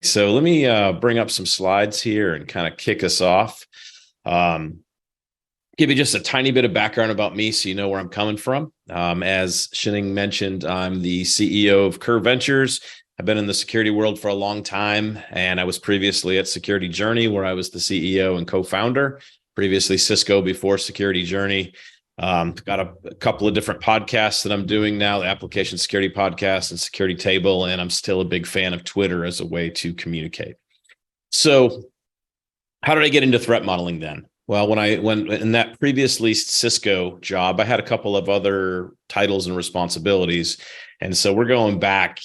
So let me bring up some slides here and kind of kick us off. Um, Give you just a tiny bit of background about me so you know where I'm coming from. As Shinning mentioned, I'm the CEO of Curve Ventures. I've been in the security world for a long time, and I was previously at Security Journey, where I was the CEO and co-founder. Previously Cisco before Security Journey. Got a couple of different podcasts that I'm doing now, the Application Security Podcast and Security Table, and I'm still a big fan of Twitter as a way to communicate. So how did I get into threat modeling then? Well, when I went in that previously Cisco job, I had a couple of other titles and responsibilities. And so we're going back,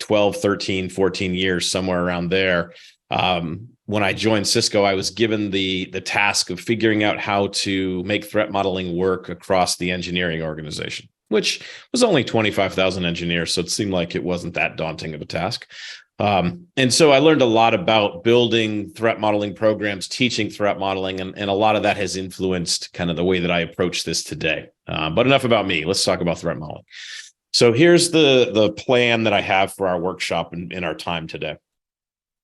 12, 13, 14 years, somewhere around there. When I joined Cisco, I was given the task of figuring out how to make threat modeling work across the engineering organization, which was only 25,000 engineers. So it seemed like it wasn't that daunting of a task. And so I learned a lot about building threat modeling programs, teaching threat modeling, and a lot of that has influenced kind of the way that I approach this today. But enough about me. Let's talk about threat modeling. So here's the plan that I have for our workshop in our time today.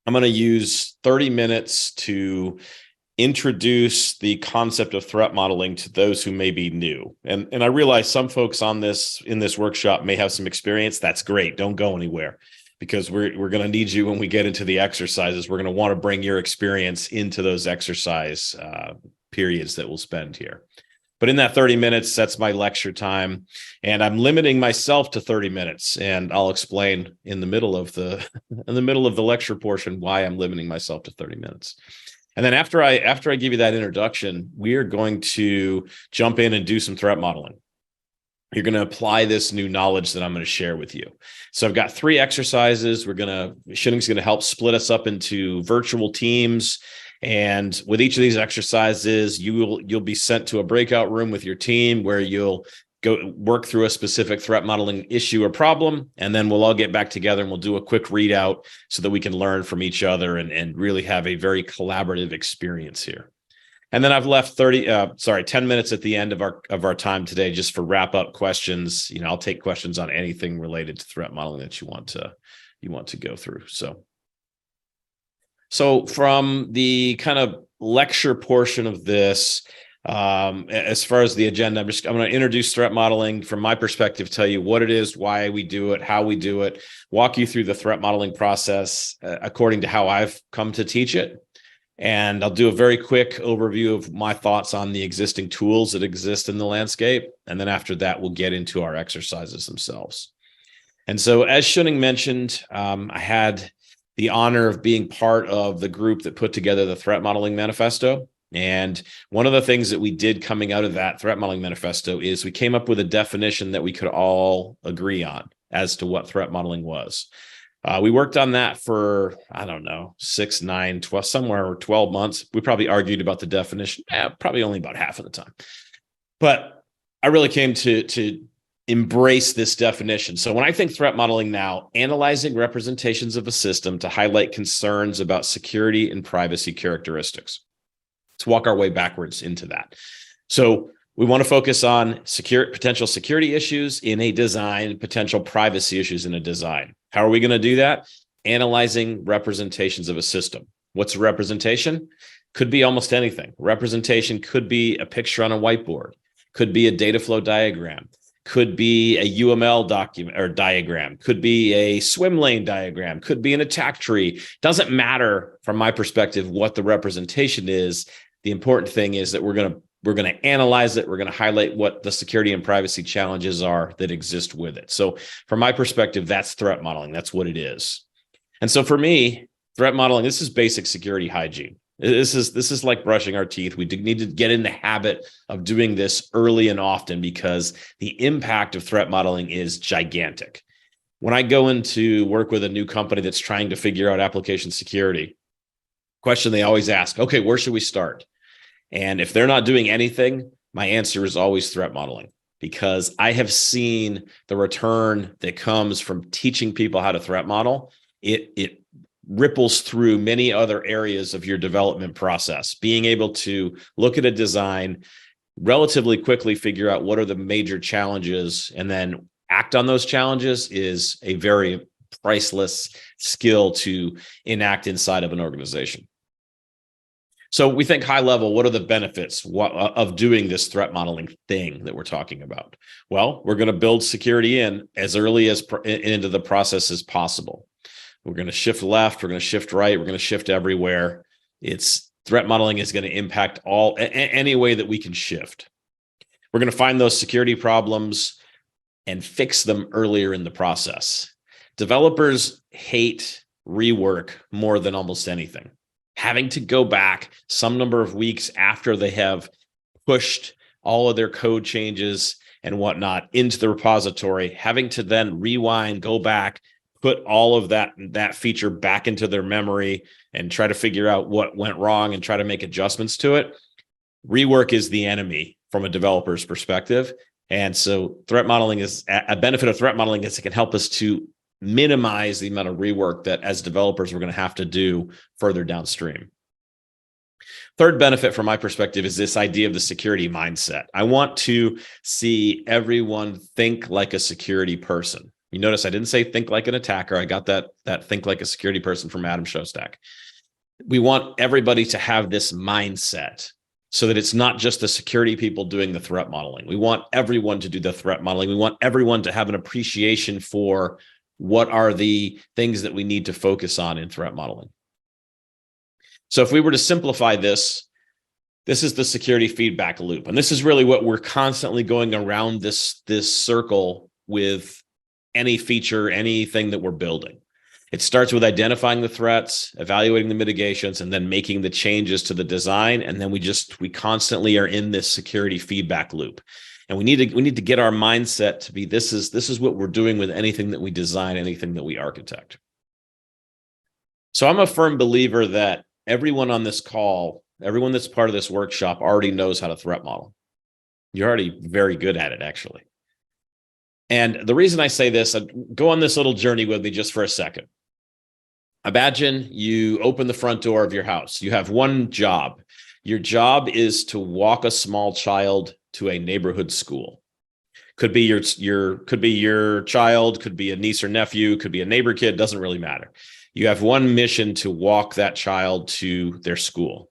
I'm going to use 30 minutes to introduce the concept of threat modeling to those who may be new. And I realize some folks in this workshop may have some experience. That's great. Don't go anywhere, because we're going to need you when we get into the exercises. We're going to want to bring your experience into those exercise periods that we'll spend here. But in that 30 minutes, that's my lecture time. And I'm limiting myself to 30 minutes. And I'll explain in the middle of the lecture portion why I'm limiting myself to 30 minutes. And then after I give you that introduction, we are going to jump in and do some threat modeling. You're going to apply this new knowledge that I'm going to share with you. So I've got 3 exercises. Shinning's going to help split us up into virtual teams. And with each of these exercises, you'll be sent to a breakout room with your team where you'll go work through a specific threat modeling issue or problem. And then we'll all get back together and we'll do a quick readout so that we can learn from each other and really have a very collaborative experience here. And then I've left 10 minutes at the end of our time today just for wrap up questions. I'll take questions on anything related to threat modeling that you want to go through. So from the kind of lecture portion of this, as far as the agenda, I'm going to introduce threat modeling from my perspective, tell you what it is, why we do it, how we do it, walk you through the threat modeling process according to how I've come to teach it. And I'll do a very quick overview of my thoughts on the existing tools that exist in the landscape. And then after that, we'll get into our exercises themselves. And so as Shunning mentioned, I had the honor of being part of the group that put together the threat modeling manifesto. And one of the things that we did coming out of that threat modeling manifesto is we came up with a definition that we could all agree on as to what threat modeling was. We worked on that for, 6, 9, 12, somewhere 12 months. We probably argued about the definition, probably only about half of the time. But I really came to embrace this definition. So when I think threat modeling now, analyzing representations of a system to highlight concerns about security and privacy characteristics. Let's walk our way backwards into that. So we want to focus on potential security issues in a design, potential privacy issues in a design. How are we going to do that? Analyzing representations of a system. What's a representation? Could be almost anything. Representation could be a picture on a whiteboard, could be a data flow diagram, could be a UML document or diagram, could be a swim lane diagram, could be an attack tree. Doesn't matter from my perspective what the representation is. The important thing is that we're going to analyze it. We're going to highlight what the security and privacy challenges are that exist with it. So from my perspective, that's threat modeling. That's what it is. And so for me, threat modeling, this is basic security hygiene. This is like brushing our teeth. We need to get in the habit of doing this early and often because the impact of threat modeling is gigantic. When I go into work with a new company that's trying to figure out application security, question they always ask, okay, where should we start? And if they're not doing anything, my answer is always threat modeling, because I have seen the return that comes from teaching people how to threat model. It ripples through many other areas of your development process. Being able to look at a design, relatively quickly figure out what are the major challenges, and then act on those challenges is a very priceless skill to enact inside of an organization. So we think high level, what are the benefits of doing this threat modeling thing that we're talking about? Well, we're going to build security in as early as into the process as possible. We're going to shift left, we're going to shift right, we're going to shift everywhere. Threat modeling is going to impact any way that we can shift. We're going to find those security problems and fix them earlier in the process. Developers hate rework more than almost anything. Having to go back some number of weeks after they have pushed all of their code changes and whatnot into the repository, having to then rewind, go back, put all of that feature back into their memory and try to figure out what went wrong and try to make adjustments to it. Rework is the enemy from a developer's perspective. And so threat modeling is a benefit of threat modeling is it can help us to minimize the amount of rework that as developers we're going to have to do further downstream. Third benefit from my perspective is this idea of the security mindset. I want to see everyone think like a security person. You notice I didn't say think like an attacker. I got that think like a security person from Adam Shostak. We want everybody to have this mindset so that it's not just the security people doing the threat modeling. We want everyone to do the threat modeling. We want everyone to have an appreciation for what are the things that we need to focus on in threat modeling. So if we were to simplify this is the security feedback loop. And this is really what we're constantly going around this circle with any feature, anything that we're building. It starts with identifying the threats, evaluating the mitigations, and then making the changes to the design. And then we constantly are in this security feedback loop. And we need to get our mindset to be, this is what we're doing with anything that we design, anything that we architect. So I'm a firm believer that everyone on this call, everyone that's part of this workshop already knows how to threat model. You're already very good at it, actually. And the reason I say this, go on this little journey with me just for a second. Imagine you open the front door of your house. You have one job. Your job is to walk a small child to a neighborhood school. Could be your child, could be a niece or nephew, could be a neighbor kid, doesn't really matter. You have one mission to walk that child to their school.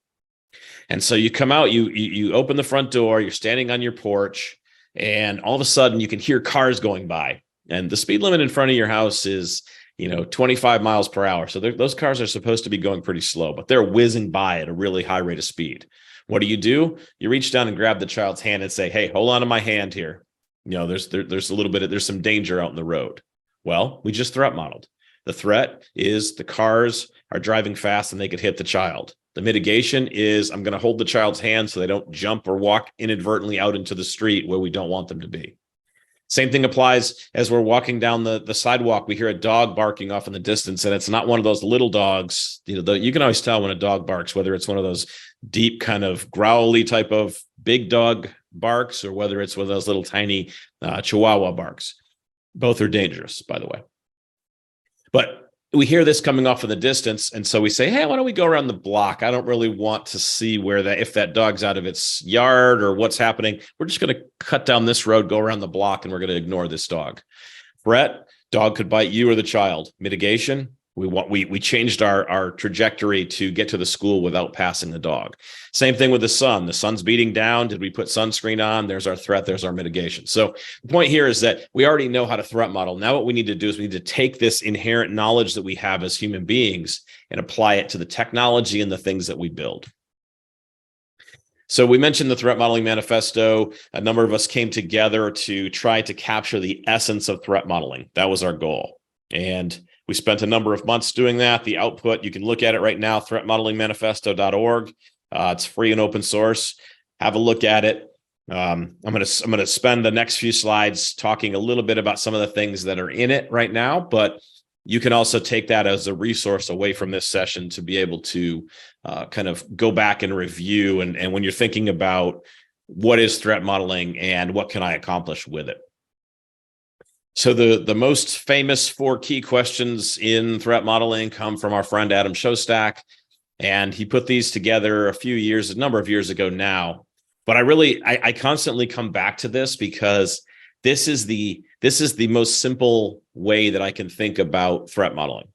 And so you come out, you open the front door, you're standing on your porch, and all of a sudden you can hear cars going by. And the speed limit in front of your house is 25 miles per hour. So those cars are supposed to be going pretty slow, but they're whizzing by at a really high rate of speed. What do? You reach down and grab the child's hand and say, hey, hold on to my hand here. There's some danger out in the road. Well, we just threat modeled. The threat is the cars are driving fast and they could hit the child. The mitigation is I'm going to hold the child's hand so they don't jump or walk inadvertently out into the street where we don't want them to be. Same thing applies as we're walking down the sidewalk. We hear a dog barking off in the distance, and it's not one of those little dogs. You can always tell when a dog barks, whether it's one of those deep kind of growly type of big dog barks or whether it's one of those little tiny Chihuahua barks. Both are dangerous, by the way. But we hear this coming off in the distance, and so we say, hey, why don't we go around the block? I don't really want to see if that dog's out of its yard or what's happening. We're just going to cut down this road, go around the block, and we're going to ignore this dog. Threat, dog could bite you or the child. Mitigation, we changed our trajectory to get to the school without passing the dog. Same thing with the sun. The sun's beating down. Did we put sunscreen on? There's our threat. There's our mitigation. So the point here is that we already know how to threat model. Now what we need to do is we need to take this inherent knowledge that we have as human beings and apply it to the technology and the things that we build. So we mentioned the threat modeling manifesto. A number of us came together to try to capture the essence of threat modeling. That was our goal. And we spent a number of months doing that. The output, you can look at it right now, threatmodelingmanifesto.org. It's free and open source. Have a look at it. I'm going to spend the next few slides talking a little bit about some of the things that are in it right now, but you can also take that as a resource away from this session to be able to kind of go back and review. And when you're thinking about what is threat modeling and what can I accomplish with it? So the most famous 4 key questions in threat modeling come from our friend Adam Shostak, and he put these together a number of years ago now. But I constantly come back to this because this is the most simple way that I can think about threat modeling.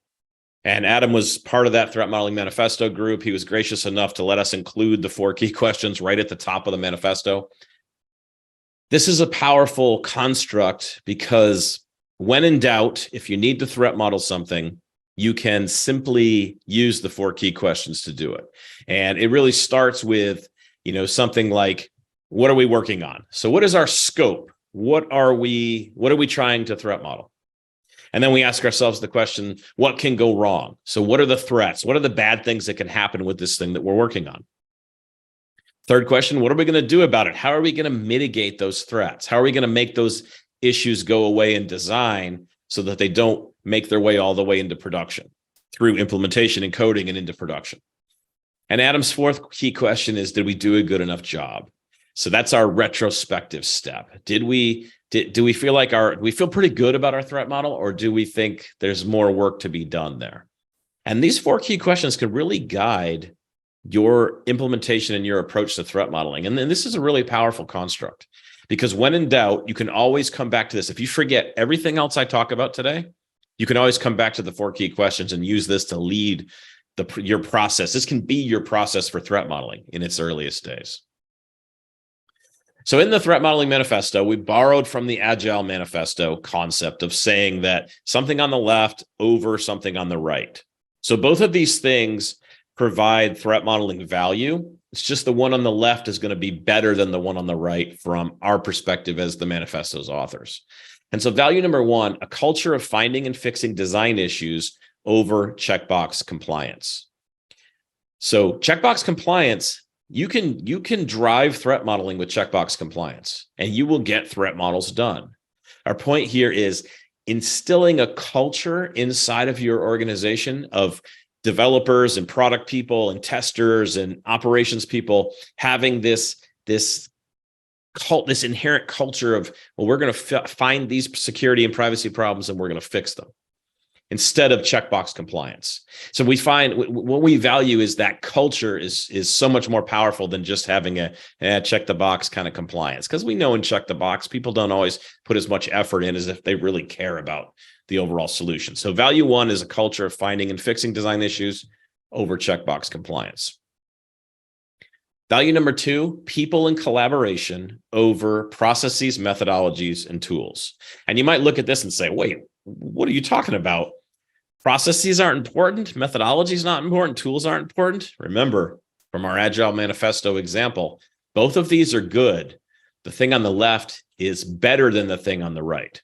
And Adam was part of that threat modeling manifesto group. He was gracious enough to let us include the 4 key questions right at the top of the manifesto. This is a powerful construct because when in doubt, if you need to threat model something, you can simply use the 4 key questions to do it. And it really starts with, something like, what are we working on? So what is our scope? What are we trying to threat model? And then we ask ourselves the question, what can go wrong? So what are the threats? What are the bad things that can happen with this thing that we're working on? Third question, what are we going to do about it? How are we going to mitigate those threats? How are we going to make those issues go away in design so that they don't make their way all the way into production through implementation and coding and into production? And Adam's 4th key question is, did we do a good enough job? So that's our retrospective step. Do we feel like we feel pretty good about our threat model, or do we think there's more work to be done there? And these 4 key questions can really guide your implementation and your approach to threat modeling. And then this is a really powerful construct, because when in doubt, you can always come back to this. If you forget everything else I talk about today, you can always come back to the 4 key questions and use this to lead your process. This can be your process for threat modeling in its earliest days. So in the threat modeling manifesto, we borrowed from the Agile manifesto concept of saying that something on the left over something on the right. So both of these things provide threat modeling value. It's just the one on the left is going to be better than the one on the right from our perspective as the manifesto's authors. And so value number 1, a culture of finding and fixing design issues over checkbox compliance. So checkbox compliance, you can drive threat modeling with checkbox compliance, and you will get threat models done. Our point here is instilling a culture inside of your organization of developers and product people and testers and operations people having this inherent culture of, well, we're going to find these security and privacy problems and we're going to fix them, instead of checkbox compliance. So we find what we value is that culture is so much more powerful than just having a check the box kind of compliance. Because we know in check the box, people don't always put as much effort in as if they really care about the overall solution. So value 1 is a culture of finding and fixing design issues over checkbox compliance. Value number 2, people and collaboration over processes, methodologies, and tools. And you might look at this and say, wait, what are you talking about? Processes aren't important. Methodologies not important. Tools aren't important. Remember, from our Agile Manifesto example, both of these are good. The thing on the left is better than the thing on the right.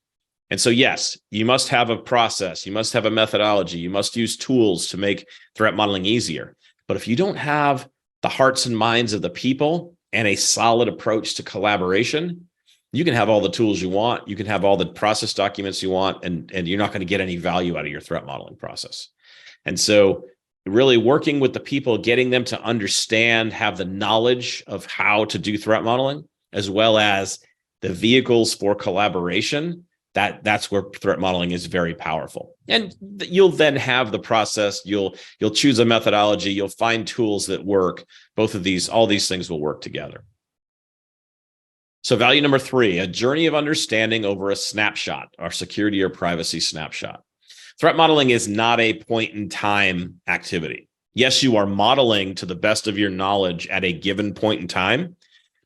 And so, yes, you must have a process. You must have a methodology. You must use tools to make threat modeling easier. But if you don't have the hearts and minds of the people and a solid approach to collaboration, you can have all the tools you want. You can have all the process documents you want, and you're not going to get any value out of your threat modeling process. And so really working with the people, getting them to understand, have the knowledge of how to do threat modeling, as well as the vehicles for collaboration, that's where threat modeling is very powerful. And you'll then have the process, you'll choose a methodology, you'll find tools that work. All these things will work together. So value number 3, a journey of understanding over a snapshot, our security or privacy snapshot. Threat modeling is not a point in time activity. Yes, you are modeling to the best of your knowledge at a given point in time,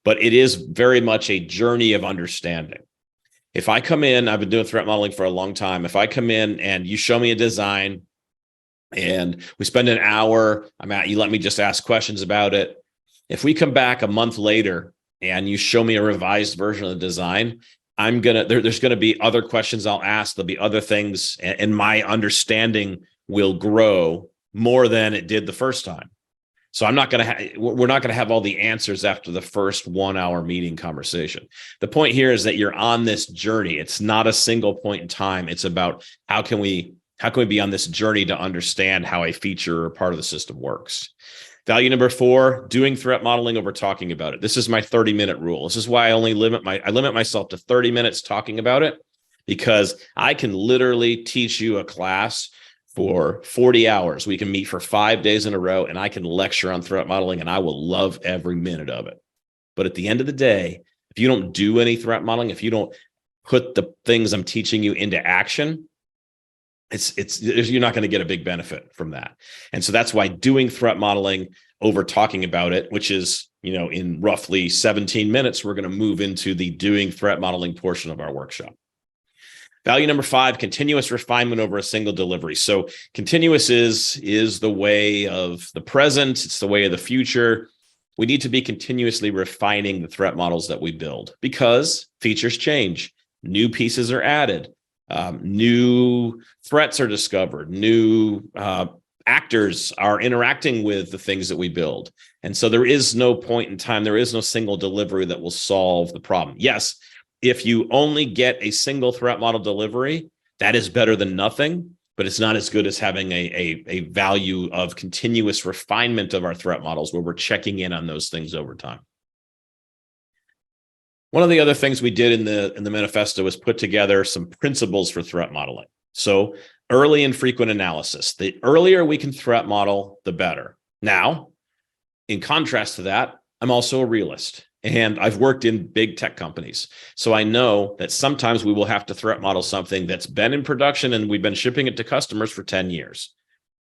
but it is very much a journey of understanding. If I come in, I've been doing threat modeling for a long time. If I come in and you show me a design and we spend an hour, you let me just ask questions about it. If we come back a month later and you show me a revised version of the design, there's going to be other questions I'll ask. There'll be other things, and my understanding will grow more than it did the first time. So we're not going to have all the answers after the first 1 hour meeting conversation. The point here is that you're on this journey. It's not a single point in time. It's about how can we be on this journey to understand how a feature or part of the system works. Value number 4, doing threat modeling over talking about it. This is my 30-minute rule. This is why I limit myself to 30 minutes talking about it, because I can literally teach you a class for 40 hours. We can meet for 5 days in a row and I can lecture on threat modeling and I will love every minute of it. But at the end of the day, if you don't do any threat modeling, if you don't put the things I'm teaching you into action, you're not going to get a big benefit from that. And so that's why doing threat modeling over talking about it, which is, in roughly 17 minutes, we're going to move into the doing threat modeling portion of our workshop. Value number 5, continuous refinement over a single delivery. So continuous is the way of the present. It's the way of the future. We need to be continuously refining the threat models that we build because features change, new pieces are added, new threats are discovered, new actors are interacting with the things that we build. And so there is no point in time, there is no single delivery that will solve the problem. Yes, if you only get a single threat model delivery, that is better than nothing, but it's not as good as having a value of continuous refinement of our threat models where we're checking in on those things over time. One of the other things we did in the manifesto was put together some principles for threat modeling. So early and frequent analysis. The earlier we can threat model, the better. Now, in contrast to that, I'm also a realist. And I've worked in big tech companies. So I know that sometimes we will have to threat model something that's been in production and we've been shipping it to customers for 10 years.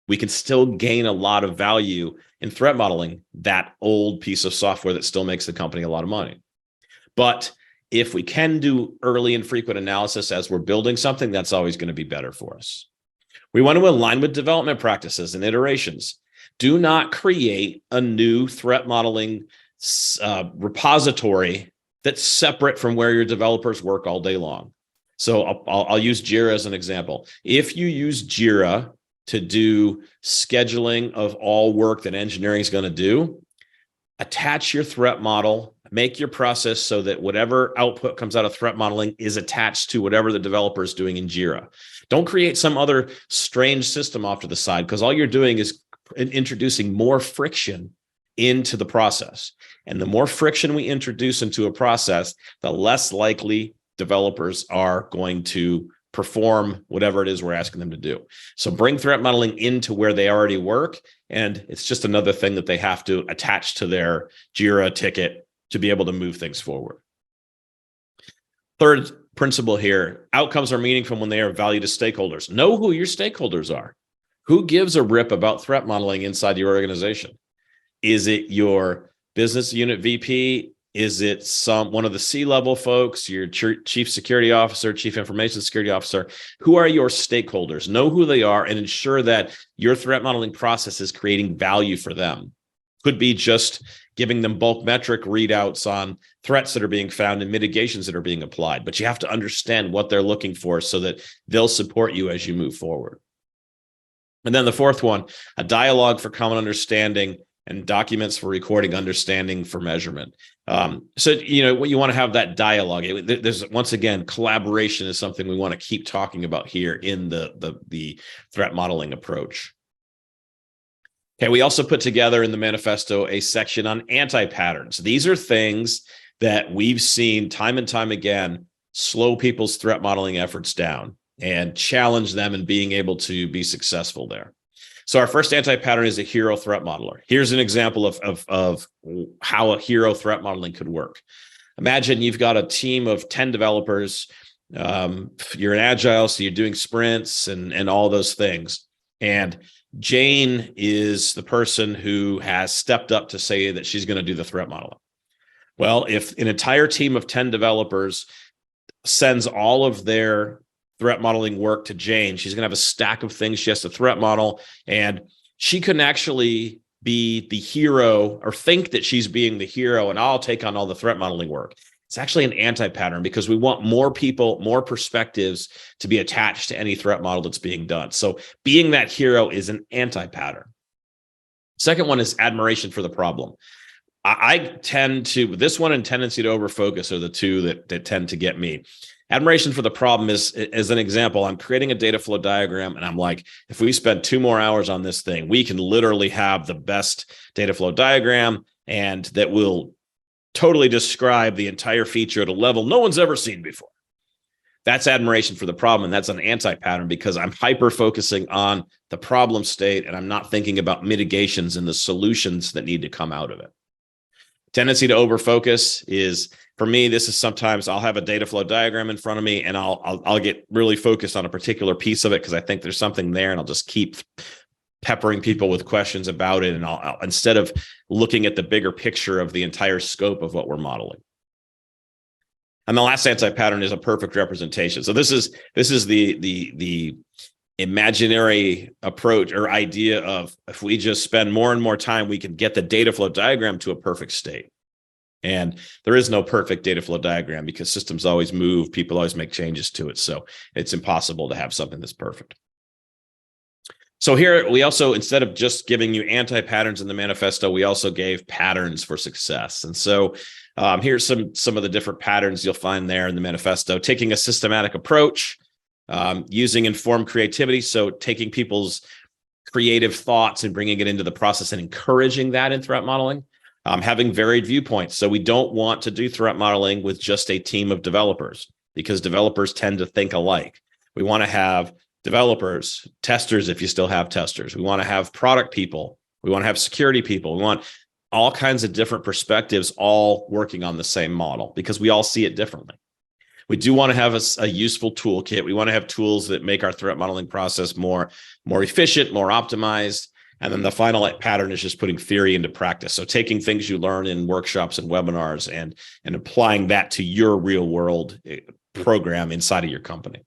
We can still gain a lot of value in threat modeling that old piece of software that still makes the company a lot of money. But if we can do early and frequent analysis as we're building something, that's always going to be better for us. We want to align with development practices and iterations. Do not create a new threat modeling repository that's separate from where your developers work all day long. So I'll use Jira as an example. If you use Jira to do scheduling of all work that engineering is going to do, attach your threat model, make your process so that whatever output comes out of threat modeling is attached to whatever the developer is doing in Jira. Don't create some other strange system off to the side because all you're doing is introducing more friction into the process. And the more friction we introduce into a process, the less likely developers are going to perform whatever it is we're asking them to do. So bring threat modeling into where they already work. And it's just another thing that they have to attach to their Jira ticket to be able to move things forward. Third principle here, outcomes are meaningful when they are valued to stakeholders. Know who your stakeholders are. Who gives a rip about threat modeling inside your organization? Is it your business unit VP? Is it one of the C-level folks, your chief security officer, chief information security officer? Who are your stakeholders? Know who they are and ensure that your threat modeling process is creating value for them. Could be just giving them bulk metric readouts on threats that are being found and mitigations that are being applied. But you have to understand what they're looking for so that they'll support you as you move forward. And then the fourth one, a dialogue for common understanding and documents for recording, understanding for measurement. So, you want to have that dialogue. There's, once again, collaboration is something we want to keep talking about here in the threat modeling approach. Okay, we also put together in the manifesto a section on anti-patterns. These are things that we've seen time and time again slow people's threat modeling efforts down and challenge them in being able to be successful there. So our first anti-pattern is a hero threat modeler. Here's an example of how a hero threat modeling could work. Imagine you've got a team of 10 developers. You're an agile, so you're doing sprints and all those things. And Jane is the person who has stepped up to say that she's going to do the threat modeling. Well, if an entire team of 10 developers sends all of their threat modeling work to Jane, she's going to have a stack of things she has to threat model, and she can actually be the hero or think that she's being the hero, and I'll take on all the threat modeling work. It's actually an anti-pattern because we want more people, more perspectives to be attached to any threat model that's being done. So being that hero is an anti-pattern. Second one is admiration for the problem. I tend to, this one and tendency to overfocus are the two that tend to get me. Admiration for the problem is, as an example, I'm creating a data flow diagram and I'm like, if we spend 2 more hours on this thing, we can literally have the best data flow diagram, and that will totally describe the entire feature at a level no one's ever seen before. That's admiration for the problem, and that's an anti-pattern because I'm hyper-focusing on the problem state and I'm not thinking about mitigations and the solutions that need to come out of it. Tendency to overfocus is for me, this is sometimes I'll have a data flow diagram in front of me and I'll get really focused on a particular piece of it because I think there's something there, and I'll just keep peppering people with questions about it. And I'll instead of looking at the bigger picture of the entire scope of what we're modeling. And the last anti-pattern is a perfect representation. So this is the imaginary approach or idea of, if we just spend more and more time, we can get the data flow diagram to a perfect state. And there is no perfect data flow diagram because systems always move, people always make changes to it. So it's impossible to have something that's perfect. So here we also, instead of just giving you anti-patterns in the manifesto, we also gave patterns for success. And so here's some of the different patterns you'll find there in the manifesto. Taking a systematic approach, using informed creativity. So taking people's creative thoughts and bringing it into the process and encouraging that in threat modeling. Having varied viewpoints. So we don't want to do threat modeling with just a team of developers because developers tend to think alike. We want to have developers, testers, if you still have testers. We want to have product people. We want to have security people. We want all kinds of different perspectives all working on the same model because we all see it differently. We do want to have a useful toolkit. We want to have tools that make our threat modeling process more efficient, more optimized. And then the final pattern is just putting theory into practice. So taking things you learn in workshops and webinars and applying that to your real world program inside of your company.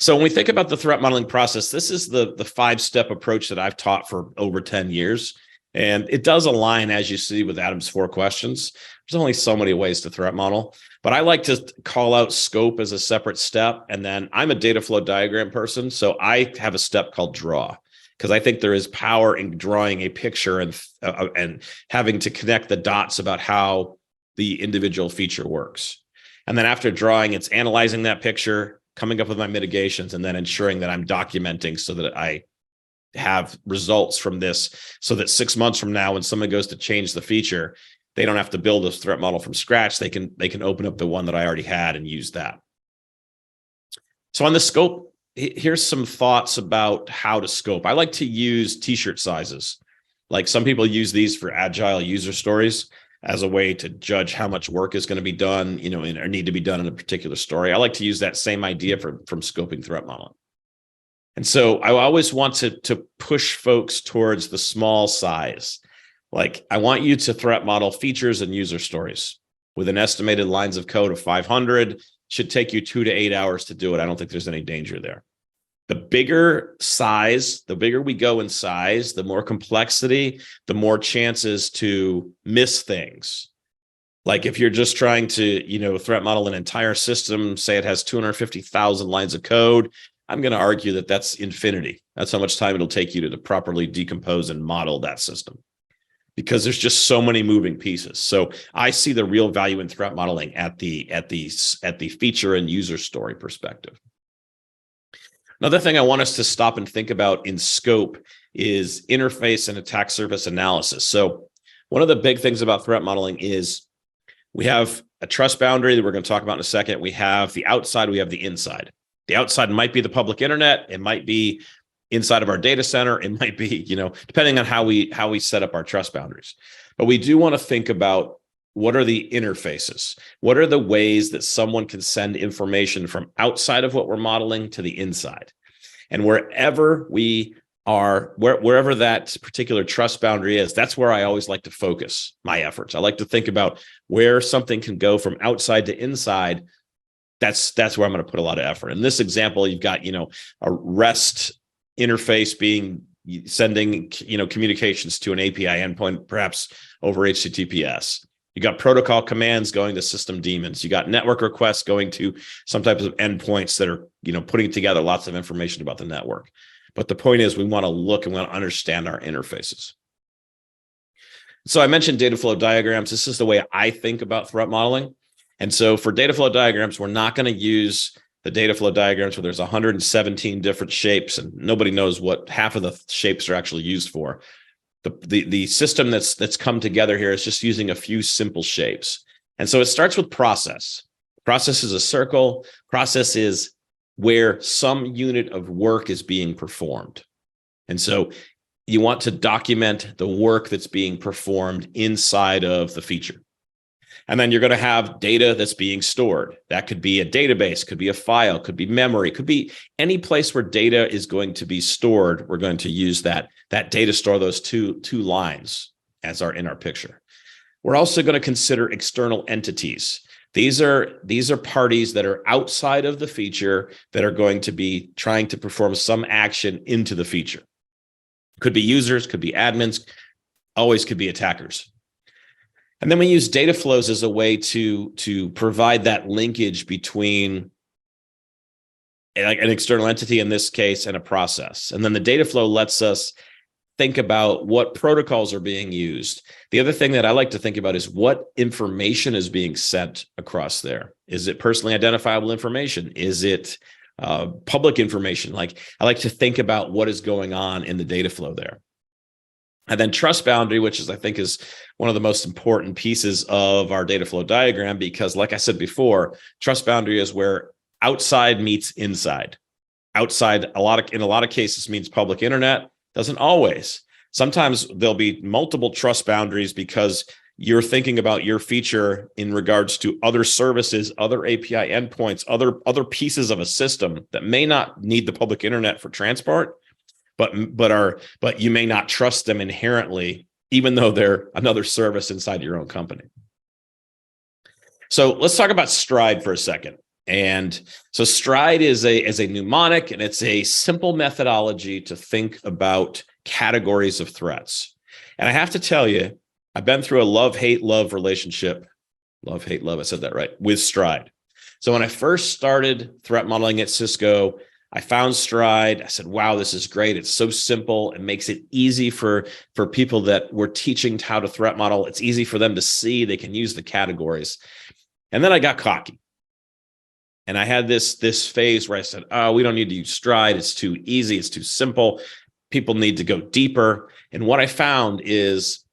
So when we think about the threat modeling process, this is the 5-step approach that I've taught for over 10 years. And it does align, as you see, with Adam's 4 questions. There's only so many ways to threat model, but I like to call out scope as a separate step. And then I'm a data flow diagram person. So I have a step called draw, because I think there is power in drawing a picture and having to connect the dots about how the individual feature works. And then after drawing, it's analyzing that picture, coming up with my mitigations, and then ensuring that I'm documenting so that I have results from this so that 6 months from now, when someone goes to change the feature, they don't have to build a threat model from scratch. They can open up the one that I already had and use that. So on the scope, here's some thoughts about how to scope. I like to use t-shirt sizes. Like some people use these for agile user stories as a way to judge how much work is going to be done, or need to be done in a particular story. I like to use that same idea from scoping threat modeling. And so I always want to push folks towards the small size. Like I want you to threat model features and user stories with an estimated lines of code of 500. Should take you 2 to 8 hours to do it. I don't think there's any danger there. The bigger size, the bigger we go in size, the more complexity, the more chances to miss things. Like if you're just trying to, threat model an entire system, say it has 250,000 lines of code, I'm going to argue that that's infinity. That's how much time it'll take you to properly decompose and model that system, because there's just so many moving pieces. So I see the real value in threat modeling at the feature and user story perspective. Another thing I want us to stop and think about in scope is interface and attack surface analysis. So one of the big things about threat modeling is we have a trust boundary that we're going to talk about in a second. We have the outside, we have the inside. The outside might be the public internet. It might be inside of our data center. It might be, depending on how we set up our trust boundaries. But we do want to think about what are the interfaces? What are the ways that someone can send information from outside of what we're modeling to the inside? And wherever we are, wherever that particular trust boundary is, that's where I always like to focus my efforts. I like to think about where something can go from outside to inside. That's where I'm going to put a lot of effort. In this example, you've got, a REST interface sending, communications to an API endpoint, perhaps over HTTPS. You got protocol commands going to system daemons. You got network requests going to some types of endpoints that are, putting together lots of information about the network. But the point is we want to look and we want to understand our interfaces. So I mentioned data flow diagrams. This is the way I think about threat modeling. And so for data flow diagrams, we're not going to use the data flow diagrams where there's 117 different shapes and nobody knows what half of the shapes are actually used for. The system that's come together here is just using a few simple shapes. And so it starts with process. Process is a circle. Process is where some unit of work is being performed. And so you want to document the work that's being performed inside of the feature. And then you're going to have data that's being stored. That could be a database, could be a file, could be memory, could be any place where data is going to be stored. We're going to use that data store, those two lines in our picture. We're also going to consider external entities. These are parties that are outside of the feature that are going to be trying to perform some action into the feature. Could be users, could be admins, always could be attackers. And then we use data flows as a way to provide that linkage between an external entity in this case and a process. And then the data flow lets us think about what protocols are being used. The other thing that I like to think about is what information is being sent across there. Is it personally identifiable information? Is it public information? I like to think about what is going on in the data flow there. And then trust boundary, which I think is one of the most important pieces of our data flow diagram, because like I said before, trust boundary is where outside meets inside. Outside, in a lot of cases means public internet. Doesn't always. Sometimes there'll be multiple trust boundaries because you're thinking about your feature in regards to other services, other API endpoints, other pieces of a system that may not need the public internet for transport, but you may not trust them inherently, even though they're another service inside your own company. So let's talk about Stride for a second. And so Stride is a mnemonic, and it's a simple methodology to think about categories of threats. And I have to tell you, I've been through a love-hate-love relationship. Love-hate-love, I said that right, with Stride. So when I first started threat modeling at Cisco, I found Stride. I said, wow, this is great. It's so simple. It makes it easy for people that we're teaching how to threat model. It's easy for them to see. They can use the categories. And then I got cocky. And I had this phase where I said, oh, we don't need to use Stride. It's too easy. It's too simple. People need to go deeper. And what I found is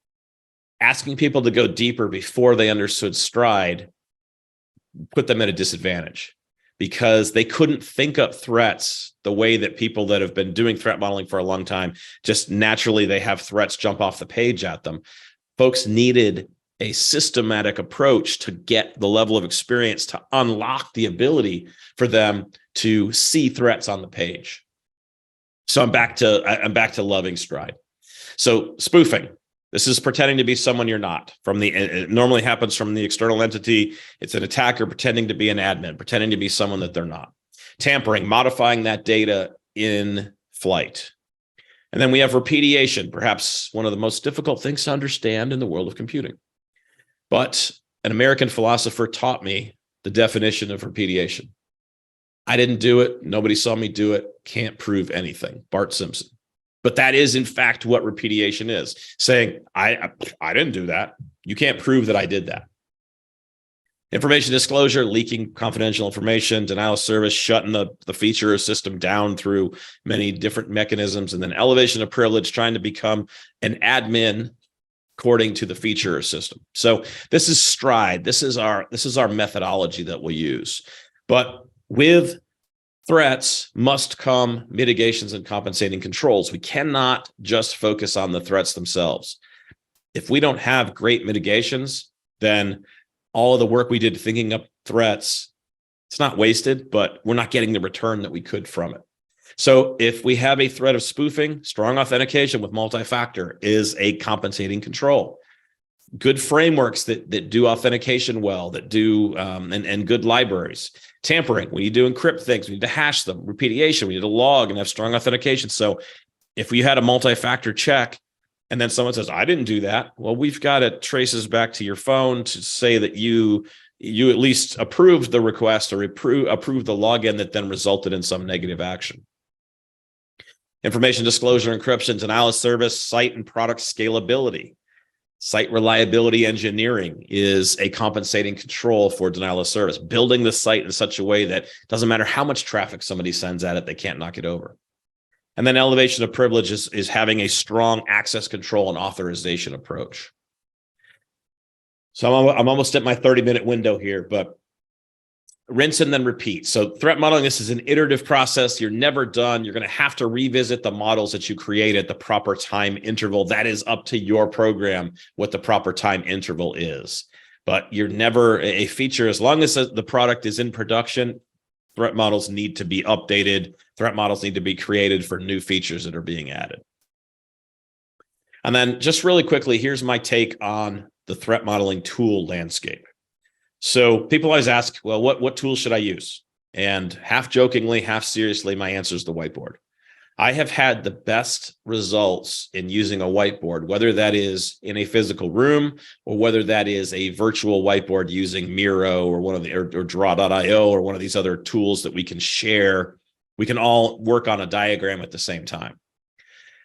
asking people to go deeper before they understood Stride put them at a disadvantage, because they couldn't think up threats the way that people that have been doing threat modeling for a long time, just naturally they have threats jump off the page at them. Folks needed a systematic approach to get the level of experience to unlock the ability for them to see threats on the page. So I'm back to loving Stride. So spoofing. This is pretending to be someone you're not. It normally happens from the external entity. It's an attacker pretending to be an admin, pretending to be someone that they're not. Tampering, modifying that data in flight. And then we have repudiation, perhaps one of the most difficult things to understand in the world of computing. But an American philosopher taught me the definition of repudiation. I didn't do it. Nobody saw me do it. Can't prove anything. Bart Simpson. But that is, in fact, what repudiation is, saying, I didn't do that. You can't prove that I did that. Information disclosure, leaking confidential information, denial of service, shutting the feature or system down through many different mechanisms, and then elevation of privilege, trying to become an admin according to the feature or system. So this is Stride. This is our methodology that we'll use. But with threats must come mitigations and compensating controls. We cannot just focus on the threats themselves. If we don't have great mitigations, then all of the work we did thinking up threats, it's not wasted, but we're not getting the return that we could from it. So if we have a threat of spoofing, strong authentication with multi-factor is a compensating control. Good frameworks that do authentication well, that do and good libraries. Tampering, we need to encrypt things, we need to hash them. Repudiation, we need to log and have strong authentication. So if we had a multi-factor check and then someone says, I didn't do that, well, we've got it traces back to your phone to say that you at least approved the request or approved the login that then resulted in some negative action. Information disclosure, encryption, denial of service, site and product scalability. Site reliability engineering is a compensating control for denial of service, building the site in such a way that it doesn't matter how much traffic somebody sends at it, they can't knock it over. And then elevation of privilege is having a strong access control and authorization approach. So I'm almost at my 30-minute window here, but rinse and then repeat. So threat modeling, this is an iterative process. You're never done. You're going to have to revisit the models that you create at the proper time interval. That is up to your program, what the proper time interval is. but you're never a feature. As long as the product is in production, threat models need to be updated. Threat models need to be created for new features that are being added. And then just really quickly, here's my take on the threat modeling tool landscape. So people always ask, well, what tools should I use? And half jokingly, half seriously, my answer is the whiteboard. I have had the best results in using a whiteboard, whether that is in a physical room or whether that is a virtual whiteboard using Miro or one of the or Draw.io or one of these other tools that we can share. We can all work on a diagram at the same time.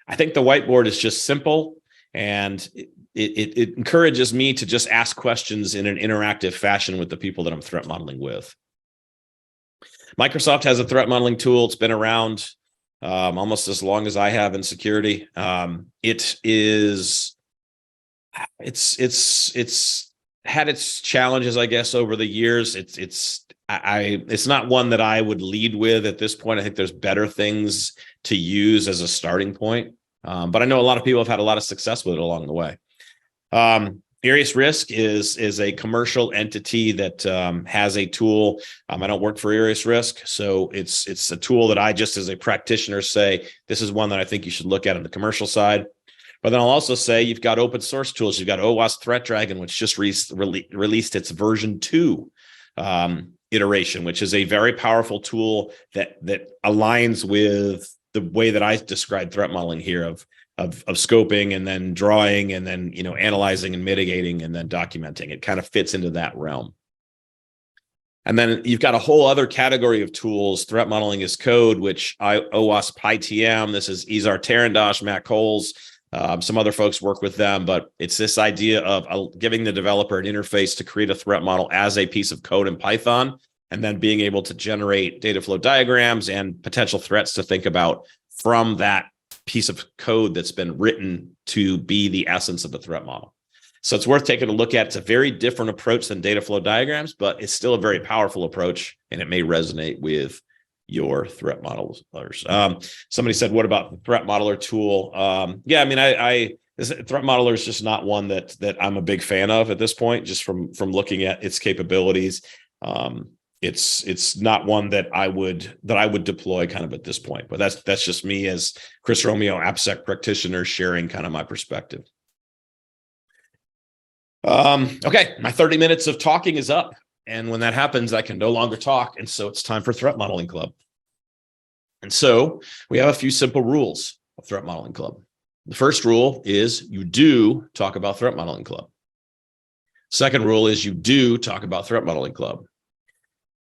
I think the whiteboard is just simple, and it encourages me to just ask questions in an interactive fashion with the people that I'm threat modeling with. Microsoft has a threat modeling tool. It's been around almost as long as I have in security. It's had its challenges, I guess, over the years. It's not one that I would lead with at this point. I think there's better things to use as a starting point. But I know a lot of people have had a lot of success with it along the way. Arius Risk is a commercial entity that has a tool. I don't work for Arius Risk, so it's a tool that I just as a practitioner say, this is one that I think you should look at on the commercial side. But then I'll also say you've got open source tools. You've got OWASP Threat Dragon, which just released its version 2 iteration, which is a very powerful tool that aligns with the way that I described threat modeling here of scoping and then drawing and then analyzing and mitigating and then documenting. It kind of fits into that realm. And then you've got a whole other category of tools. Threat modeling is code, which OWASP ITM. This is Izar Tarandosh, Matt Coles. Some other folks work with them, but it's this idea of giving the developer an interface to create a threat model as a piece of code in Python, and then being able to generate data flow diagrams and potential threats to think about from that piece of code that's been written to be the essence of the threat model. So it's worth taking a look at. It's a very different approach than data flow diagrams, but it's still a very powerful approach, and it may resonate with your threat modelers. Somebody said, what about the threat modeler tool? Yeah, I mean, this threat modeler is just not one that I'm a big fan of at this point, just from looking at its capabilities. It's not one that I would deploy kind of at this point, but that's just me as Chris Romeo, AppSec practitioner, sharing kind of my perspective. Okay, my 30 minutes of talking is up. And when that happens, I can no longer talk. And so it's time for Threat Modeling Club. And so we have a few simple rules of Threat Modeling Club. The first rule is you do talk about Threat Modeling Club. Second rule is you do talk about Threat Modeling Club.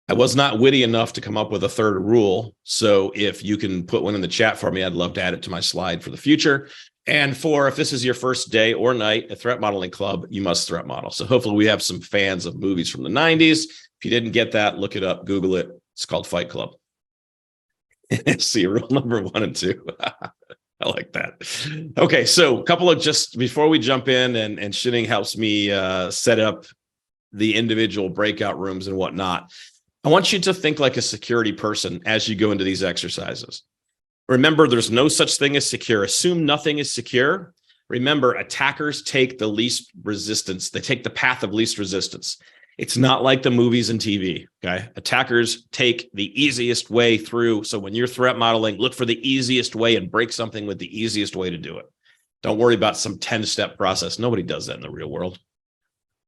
I was not witty enough to come up with a third rule. So if you can put one in the chat for me, I'd love to add it to my slide for the future. And if this is your first day or night at Threat Modeling Club, you must threat model. So hopefully we have some fans of movies from the 90s. If you didn't get that, look it up, Google it. It's called Fight Club. See, rule number 1 and 2. I like that. Okay, so a couple of just before we jump in, and Shinning helps me set up the individual breakout rooms and whatnot. I want you to think like a security person as you go into these exercises. Remember, there's no such thing as secure. Assume nothing is secure. Remember, attackers take the least resistance. They take the path of least resistance. It's not like the movies and TV, okay? Attackers take the easiest way through. So when you're threat modeling, look for the easiest way and break something with the easiest way to do it. Don't worry about some 10-step process. Nobody does that in the real world.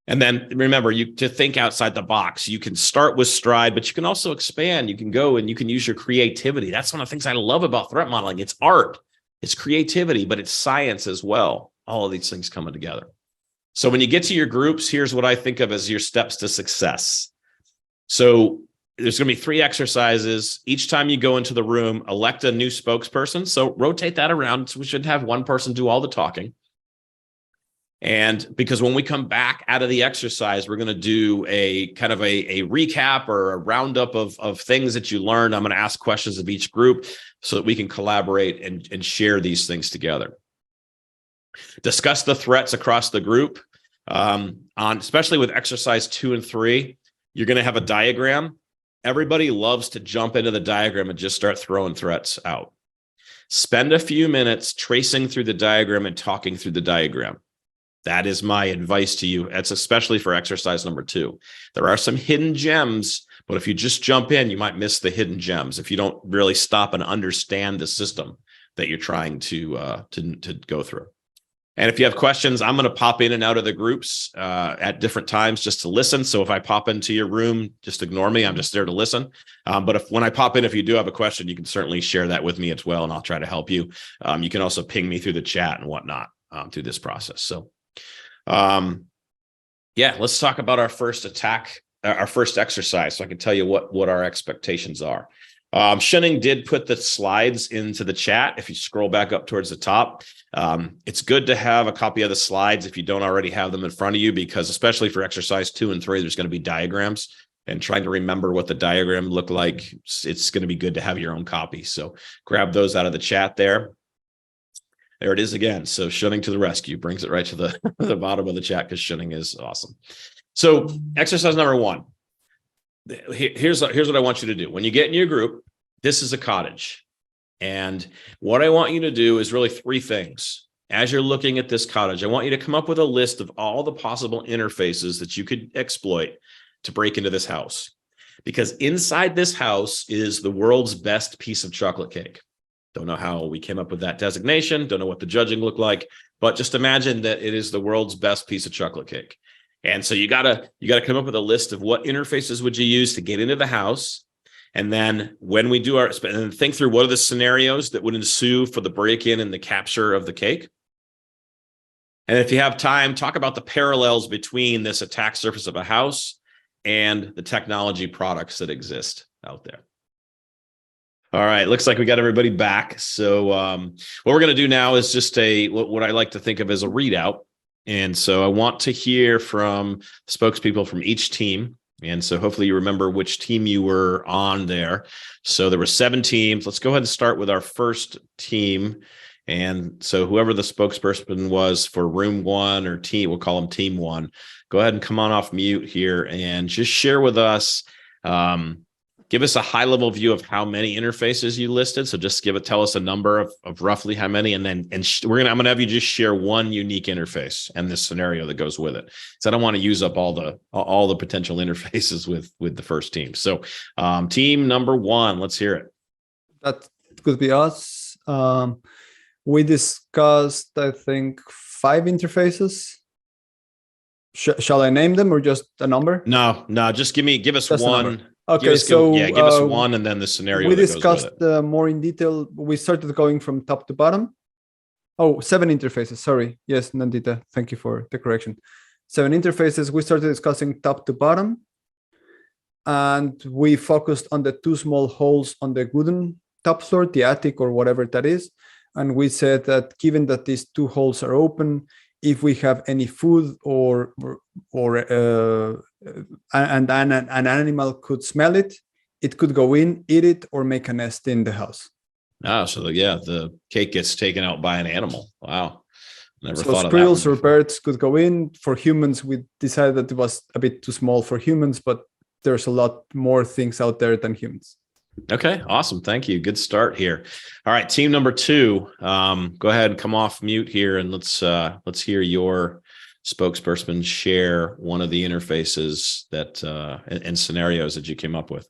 And then remember, to think outside the box. You can start with stride, but you can also expand. You can go and you can use your creativity. That's one of the things I love about threat modeling. It's art, it's creativity, but it's science as well. All of these things coming together. So when you get to your groups, here's what I think of as your steps to success. So there's going to be 3 exercises. Each time you go into the room, elect a new spokesperson. So rotate that around. So we should have one person do all the talking. And because when we come back out of the exercise, we're going to do a kind of a recap or a roundup of things that you learned. I'm going to ask questions of each group so that we can collaborate and share these things together. Discuss the threats across the group. Especially with exercise 2 and 3, you're going to have a diagram. Everybody loves to jump into the diagram and just start throwing threats out. Spend a few minutes tracing through the diagram and talking through the diagram. That is my advice to you. That's especially for exercise number 2. There are some hidden gems, but if you just jump in, you might miss the hidden gems if you don't really stop and understand the system that you're trying to go through. And if you have questions, I'm going to pop in and out of the groups at different times just to listen. So if I pop into your room, just ignore me. I'm just there to listen. But when I pop in, if you do have a question, you can certainly share that with me as well, and I'll try to help you. You can also ping me through the chat and whatnot through this process. So, yeah, let's talk about our first exercise, so I can tell you what our expectations are. Shunning did put the slides into the chat. If you scroll back up towards the top, it's good to have a copy of the slides if you don't already have them in front of you, because especially for exercise 2 and 3, there's going to be diagrams, and trying to remember what the diagram looked like, it's going to be good to have your own copy. So grab those out of the chat there. There it is again. So Shunning to the rescue, brings it right to the bottom of the chat, because Shunning is awesome. So exercise number 1. Here's what I want you to do. When you get in your group, this is a cottage. And what I want you to do is really 3 things. As you're looking at this cottage, I want you to come up with a list of all the possible interfaces that you could exploit to break into this house. Because inside this house is the world's best piece of chocolate cake. Don't know how we came up with that designation. Don't know what the judging looked like, but just imagine that it is the world's best piece of chocolate cake. And so you gotta come up with a list of what interfaces would you use to get into the house. And then when we do and think through what are the scenarios that would ensue for the break-in and the capture of the cake. And if you have time, talk about the parallels between this attack surface of a house and the technology products that exist out there. All right, looks like we got everybody back. So what we're going to do now is just what I like to think of as a readout. And so I want to hear from spokespeople from each team. And so hopefully you remember which team you were on there. So there were 7 teams. Let's go ahead and start with our first team. And so whoever the spokesperson was for room 1 or team, we'll call them team 1, go ahead and come on off mute here and just share with us. Give us a high-level view of how many interfaces you listed. So just tell us a number of roughly how many, and then I'm gonna have you just share one unique interface and this scenario that goes with it. So I don't want to use up all the potential interfaces with the first team. So team number 1, let's hear it. That could be us. We discussed, I think, 5 interfaces. Shall I name them or just a number? No, just give us just one. Okay, give us one and then the scenario. We discussed more in detail. We started going from top to bottom. Oh, 7 interfaces. Sorry. Yes, Nandita. Thank you for the correction. 7 interfaces. We started discussing top to bottom. And we focused on the 2 small holes on the wooden top floor, the attic or whatever that is. And we said that given that these 2 holes are open, if we have any food or an animal could smell it, it could go in, eat it, or make a nest in the house. Oh, so the cake gets taken out by an animal. Wow. Never thought of that. So squirrels or birds could go in. For humans, we decided that it was a bit too small for humans, but there's a lot more things out there than humans. Okay, awesome. Thank you. Good start here. All right, team number 2, go ahead and come off mute here, and let's hear your spokesperson share one of the interfaces that and scenarios that you came up with.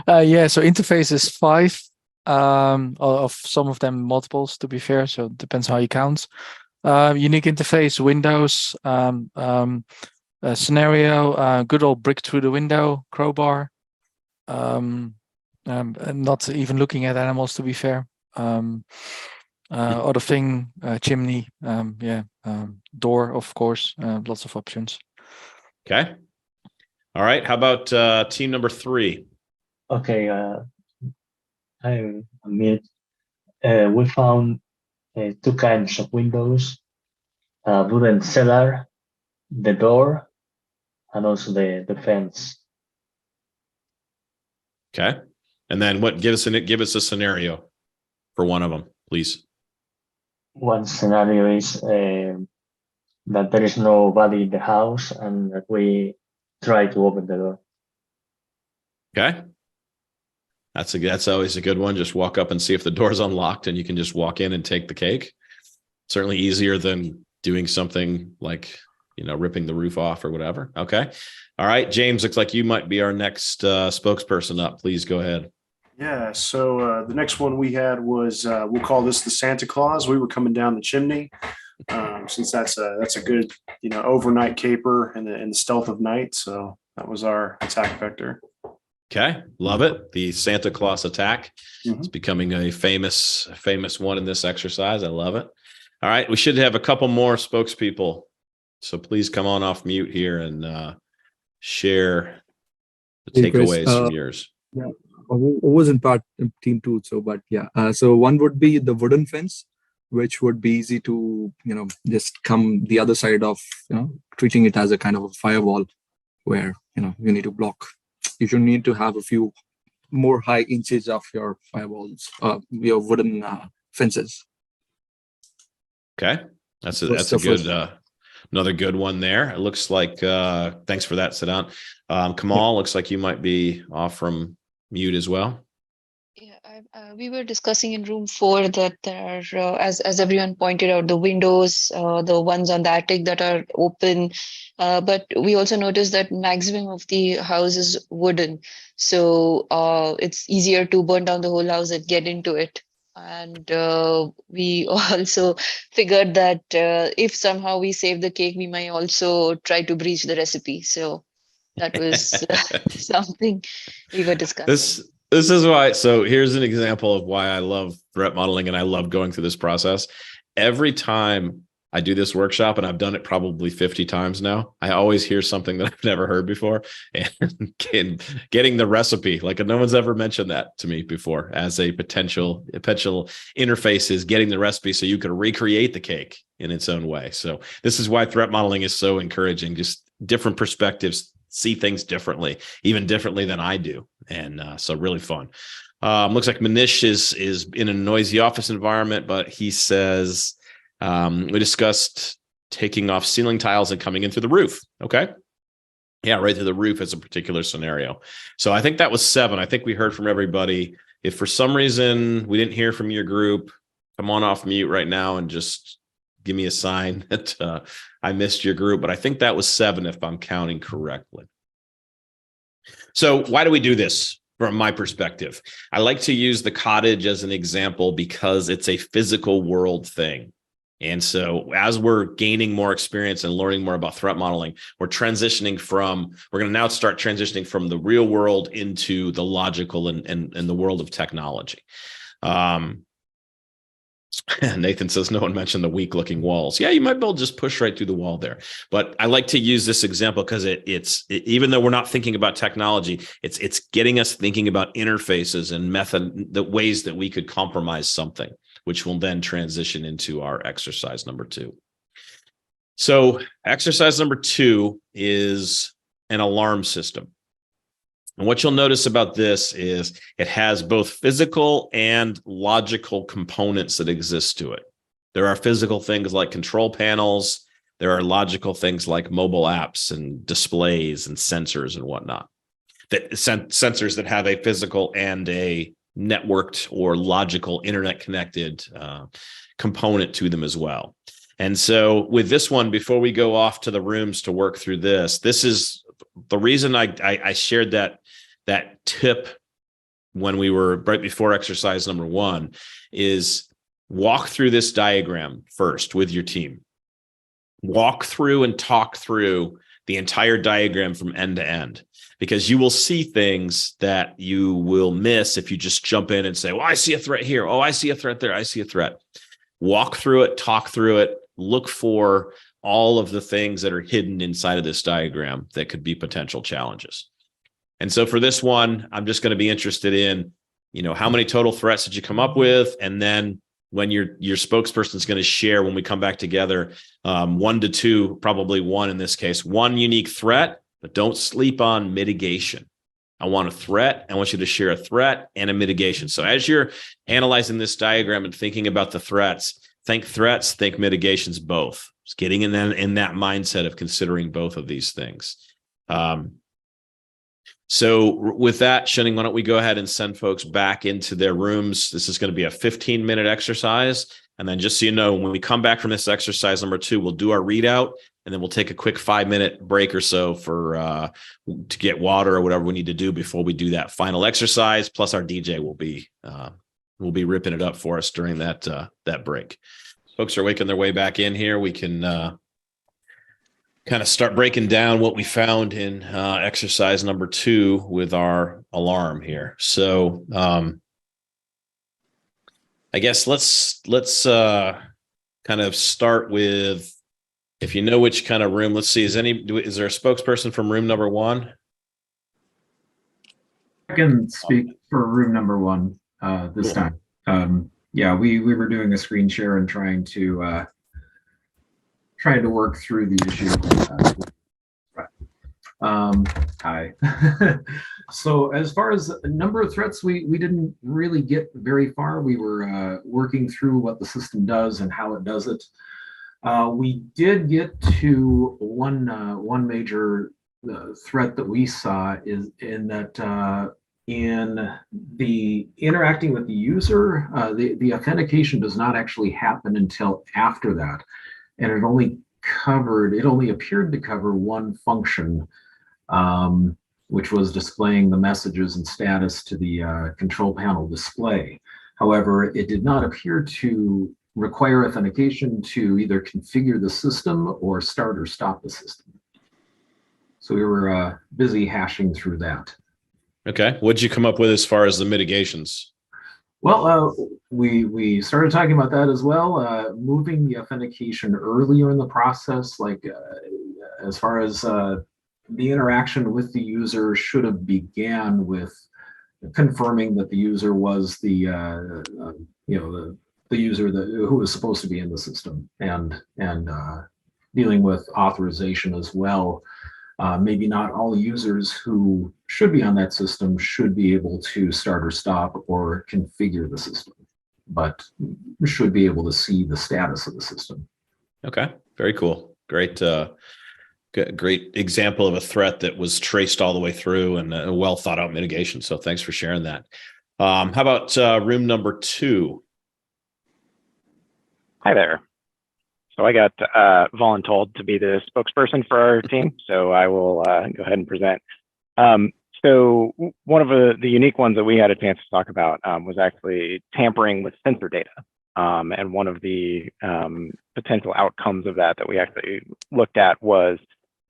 Yeah, so interface is 5, of some of them multiples, to be fair, so it depends how you count. Unique interface, windows, scenario, good old brick through the window, crowbar, and not even looking at animals, to be fair. Other thing, chimney, door, of course, lots of options. Okay. All right. How about team number 3? Okay. I'm Amit. We found 2 kinds of windows: wooden cellar, the door, and also the fence. Okay. And then give us a scenario for one of them, please. One scenario is that there is nobody in the house and that we try to open the door. Okay. That's always a good one. Just walk up and see if the door's unlocked and you can just walk in and take the cake. Certainly easier than doing something like, ripping the roof off or whatever. Okay. All right, James, looks like you might be our next spokesperson up. Please go ahead. Yeah, so the next one we had was we'll call this the Santa Claus. We were coming down the chimney, since that's a good overnight caper in the stealth of night. So that was our attack vector. Okay, love it. The Santa Claus attack. It's becoming a famous one in this exercise. I love it. All right, we should have a couple more spokespeople. So please come on off mute here and share the Hey, Chris, takeaways from yours. Yeah, I was in part in team two, so but yeah. So one would be the wooden fence, which would be easy to just come the other side of treating it as a kind of a firewall, where you need to block. You should need to have a few more high inches of your firewalls, your wooden fences. Okay, that's What's a the good first another good one there. It looks like thanks for that, Siddhant. Kamal, looks like you might be off from mute as well. Yeah, we were discussing in room 4 that there are, as everyone pointed out, the windows, the ones on the attic that are open. But we also noticed that maximum of the house is wooden. So it's easier to burn down the whole house and get into it. And we also figured that if somehow we save the cake, we might also try to breach the recipe. So that was something we were discussing. This is why. So here's an example of why I love threat modeling and I love going through this process. Every time I do this workshop, and I've done it probably 50 times now, I always hear something that I've never heard before, and getting the recipe, like no one's ever mentioned that to me before as a potential interface, is getting the recipe so you can recreate the cake in its own way. So this is why threat modeling is so encouraging. Just different perspectives, see things differently, even differently than I do. And so really fun. Looks like Manish is in a noisy office environment, but he says, we discussed taking off ceiling tiles and coming in through the roof. Okay. Yeah, right through the roof as a particular scenario. So I think that was 7. I think we heard from everybody. If for some reason we didn't hear from your group, come on off mute right now and just give me a sign that I missed your group. But I think that was 7 if I'm counting correctly. So why do we do this? From my perspective, I like to use the cottage as an example because it's a physical world thing. And so as we're gaining more experience and learning more about threat modeling, we're going to now start transitioning from the real world into the logical and the world of technology. Nathan says, no one mentioned the weak looking walls. Yeah, you might be able to just push right through the wall there. But I like to use this example because it's even though we're not thinking about technology, it's getting us thinking about interfaces and the ways that we could compromise something, which will then transition into our exercise number 2. So exercise number 2 is an alarm system. And what you'll notice about this is it has both physical and logical components that exist to it. There are physical things like control panels. There are logical things like mobile apps and displays and sensors and whatnot. Sensors that have a physical and a networked or logical internet connected component to them as well. And so with this one, before we go off to the rooms to work through this is the reason I shared that tip when we were right before exercise number 1 is walk through this diagram first with your team. Walk through and talk through the entire diagram from end to end, because you will see things that you will miss if you just jump in and say, well, I see a threat here. Oh, I see a threat there. I see a threat. Walk through it, talk through it, look for all of the things that are hidden inside of this diagram that could be potential challenges. And so for this one, I'm just going to be interested in, how many total threats did you come up with? And then when your spokesperson is going to share, when we come back together, 1 to 2, probably 1 in this case, 1 unique threat, but don't sleep on mitigation. I want a threat. I want you to share a threat and a mitigation. So as you're analyzing this diagram and thinking about the threats, think mitigations both. Just getting in that mindset of considering both of these things. So with that, Shinning, why don't we go ahead and send folks back into their rooms? This is going to be a 15-minute exercise. And then just so you know, when we come back from this exercise number 2, we'll do our readout, and then we'll take a quick 5-minute break or so for to get water or whatever we need to do before we do that final exercise. Plus our DJ will be ripping it up for us during that break. Folks are waking their way back in here. We can kind of start breaking down what we found in exercise number 2 with our alarm here. So I guess let's kind of start with, if you know which kind of room. Let's see, is there a spokesperson from room number 1? I can speak for room number 1 this Cool. time. Yeah, we were doing a screen share and trying to work through the issue. Hi. So as far as a number of threats, we didn't really get very far. We were working through what the system does and how it does it. We did get to one major threat that we saw is in that in the interacting with the user, the authentication does not actually happen until after that. And it only appeared to cover one function, which was displaying the messages and status to the control panel display. However, it did not appear to require authentication to either configure the system or start or stop the system. So we were busy hashing through that. Okay. What'd you come up with as far as the mitigations? Well, we started talking about that as well, moving the authentication earlier in the process, like as far as the interaction with the user should have began with confirming that the user was the user who was supposed to be in the system, and dealing with authorization as well. Maybe not all users who should be on that system should be able to start or stop or configure the system, but should be able to see the status of the system. Okay, very cool. Great example of a threat that was traced all the way through, and a well thought out mitigation. So thanks for sharing that. How about room number 2? Hi there. So I got voluntold to be the spokesperson for our team, so I will go ahead and present. So one of the unique ones that we had a chance to talk about was actually tampering with sensor data. And one of the potential outcomes of that we actually looked at was,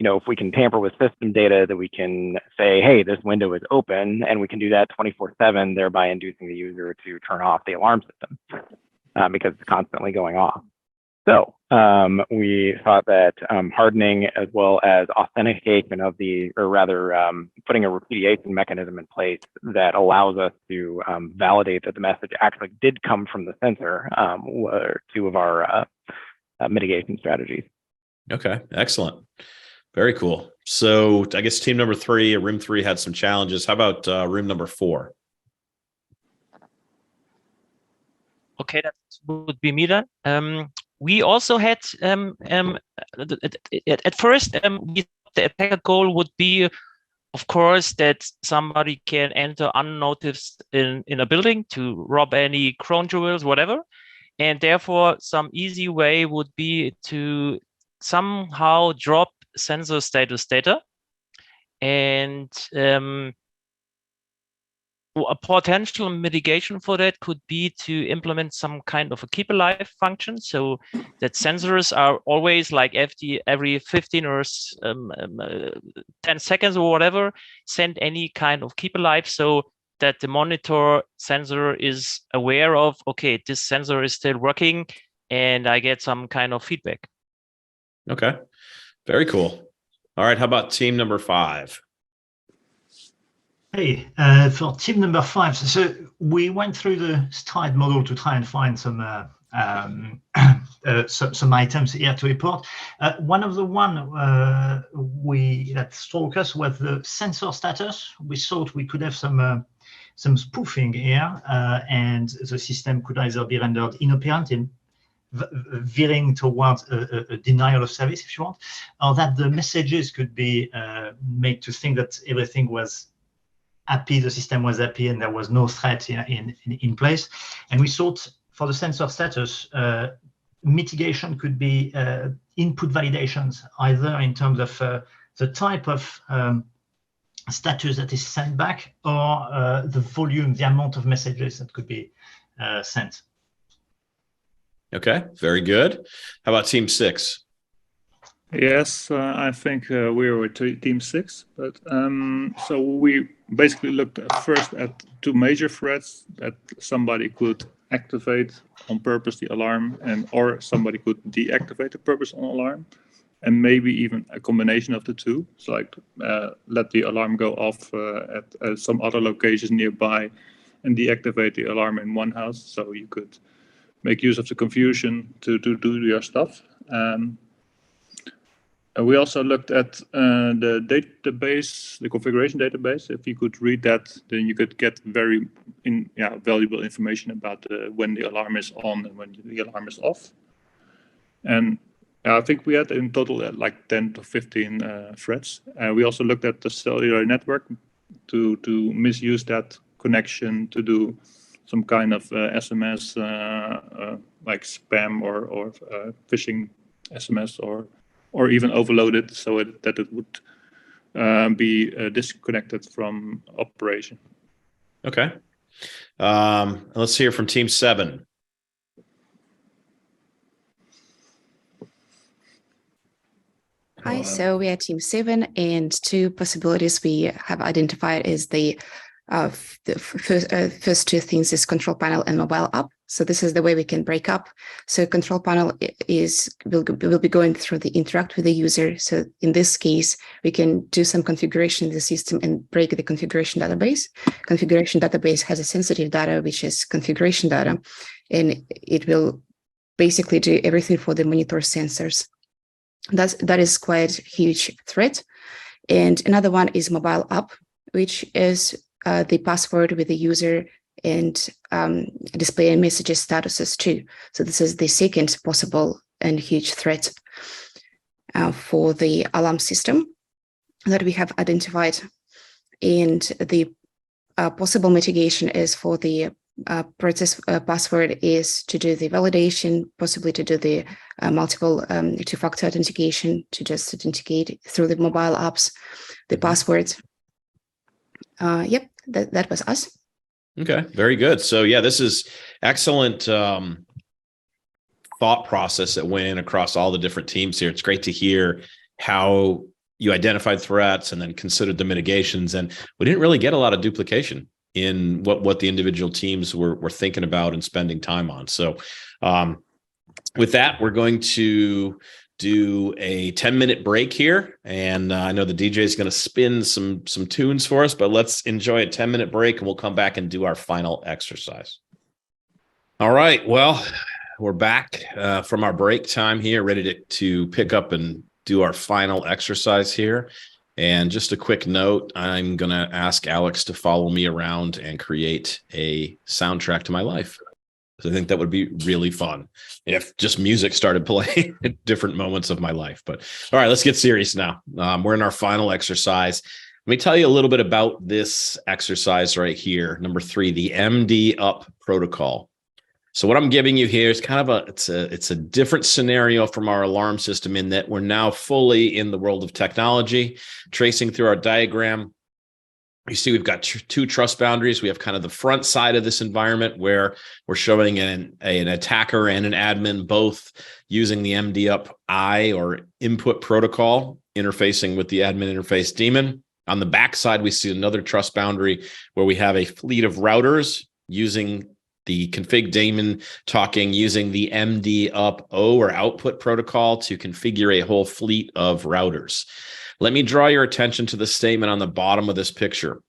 if we can tamper with system data, that we can say, hey, this window is open, and we can do that 24/7, thereby inducing the user to turn off the alarm system because it's constantly going off. So we thought that hardening as well as authentication of putting a repudiation mechanism in place that allows us to validate that the message actually did come from the sensor were 2 of our mitigation strategies. Okay, excellent. Very cool. So I guess team number 3, room 3 had some challenges. How about room number 4? Okay, that would be me then. We also had at first the attacker goal would be, of course, that somebody can enter unnoticed in a building to rob any crown jewels, whatever, and therefore some easy way would be to somehow drop sensor status data, and a potential mitigation for that could be to implement some kind of a keep alive function, so that sensors are always like every 15 or 10 seconds or whatever, send any kind of keep alive, so that the monitor sensor is aware of, okay, this sensor is still working, and I get some kind of feedback. Okay, very cool. All right, how about team number 5? Hey, for team number 5, so we went through the STRIDE model to try and find some items here to report. One of the that struck us was the sensor status. We thought we could have some spoofing here, and the system could either be rendered inoperant in veering towards a denial of service, if you want, or that the messages could be made to think that everything was happy, the system was happy, and there was no threat in place. And we thought for the sensor status, mitigation could be input validations, either in terms of the type of status that is sent back, or the volume, the amount of messages that could be sent. Okay, very good. How about team 6? Yes, I think we were with team 6, but so we basically looked first at 2 major threats that somebody could activate on purpose the alarm, or somebody could deactivate the purpose on alarm, and maybe even a combination of the 2. So like let the alarm go off at some other locations nearby and deactivate the alarm in one house, so you could make use of the confusion to do your stuff. We also looked at the database, the configuration database. If you could read that, then you could get very valuable information about when the alarm is on and when the alarm is off. And I think we had in total like 10 to 15 threats. We also looked at the cellular network to misuse that connection to do some kind of SMS like spam or phishing SMS, or even overload it so that it would be disconnected from operation. Okay. Let's hear from team 7. Hi, so we are team 7, and 2 possibilities we have identified is the first 2 things is control panel and mobile app. So this is the way we can break up. So control panel will be going through the interact with the user. So in this case, we can do some configuration in the system and break the configuration database. Configuration database has a sensitive data, which is configuration data, and it will basically do everything for the monitor sensors. That is quite a huge threat. And another one is mobile app, which is the password with the user and display messages statuses too. So this is the second possible and huge threat for the alarm system that we have identified. And the possible mitigation is for the process password is to do the validation, possibly to do the multiple 2-factor authentication, to just authenticate through the mobile apps, the passwords. Yep, that was us. Okay, very good. So yeah, this is excellent thought process that went in across all the different teams here. It's great to hear how you identified threats and then considered the mitigations. And we didn't really get a lot of duplication in what the individual teams were thinking about and spending time on. So with that, we're going to do a 10-minute break here. And I know the DJ is going to spin some tunes for us, but let's enjoy a 10-minute break and we'll come back and do our final exercise. All right. Well, we're back from our break time here, ready to pick up and do our final exercise here. And just a quick note, I'm going to ask Alex to follow me around and create a soundtrack to my life. So I think that would be really fun if just music started playing at different moments of my life. But all right, let's get serious now. We're in our final exercise. Let me tell you a little bit about this exercise right here. Number 3, the MD up protocol. So what I'm giving you here is kind of it's a different scenario from our alarm system in that we're now fully in the world of technology. Tracing through our diagram, you see we've got 2 trust boundaries. We have kind of the front side of this environment where we're showing an attacker and an admin both using the MD up I or input protocol interfacing with the admin interface daemon. On the back side, we see another trust boundary where we have a fleet of routers using the config daemon talking using the MD up O or output protocol to configure a whole fleet of routers. Let me draw your attention to the statement on the bottom of this picture.